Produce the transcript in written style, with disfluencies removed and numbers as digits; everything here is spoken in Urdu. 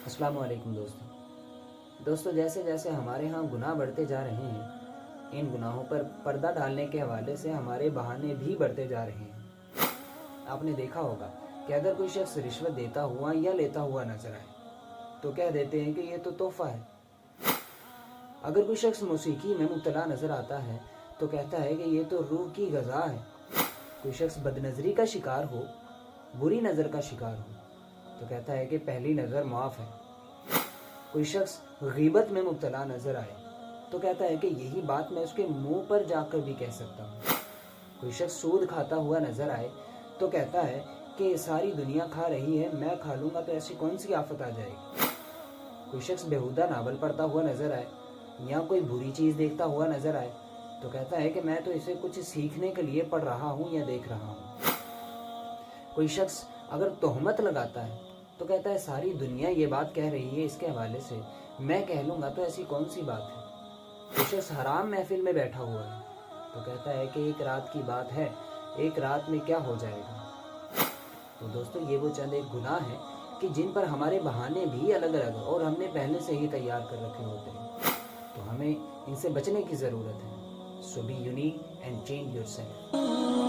السلام علیکم دوستو جیسے جیسے ہمارے ہاں گناہ بڑھتے جا رہے ہیں، ان گناہوں پر پردہ ڈالنے کے حوالے سے ہمارے بہانے بھی بڑھتے جا رہے ہیں۔ آپ نے دیکھا ہوگا کہ اگر کوئی شخص رشوت دیتا ہوا یا لیتا ہوا نظر آئے تو کہہ دیتے ہیں کہ یہ تو تحفہ ہے۔ اگر کوئی شخص موسیقی میں مبتلا نظر آتا ہے تو کہتا ہے کہ یہ تو روح کی غذا ہے۔ کوئی شخص بدنظری کا شکار ہو، بری نظر کا شکار ہو تو کہتا ہے کہ پہلی نظر معاف ہے۔ کوئی شخص غیبت میں مبتلا نظر آئے تو کہتا ہے کہ یہی بات میں اس کے منہ پر جا کر بھی کہہ سکتا ہوں۔ کوئی شخص سود کھاتا ہوا نظر آئے تو کہتا ہے کہ ساری دنیا کھا رہی ہے، میں کھا لوں گا تو ایسی کون سی آفت آ جائے گی۔ کوئی شخص بیہودہ ناول پڑھتا ہوا نظر آئے یا کوئی بری چیز دیکھتا ہوا نظر آئے تو کہتا ہے کہ میں تو اسے کچھ سیکھنے کے لیے پڑھ رہا ہوں یا دیکھ رہا ہوں۔ کوئی شخص اگر تہمت لگاتا ہے تو کہتا ہے ساری دنیا یہ بات کہہ رہی ہے، اس کے حوالے سے میں کہہ لوں گا تو ایسی کون سی بات ہے۔ کوئی شخص حرام محفل میں بیٹھا ہوا ہے تو کہتا ہے کہ ایک رات کی بات ہے، ایک رات میں کیا ہو جائے گا۔ تو دوستو یہ وہ چند ایک گناہ ہیں کہ جن پر ہمارے بہانے بھی الگ الگ اور ہم نے پہلے سے ہی تیار کر رکھے ہوتے ہیں، تو ہمیں ان سے بچنے کی ضرورت ہے۔ So be unique and change yourself.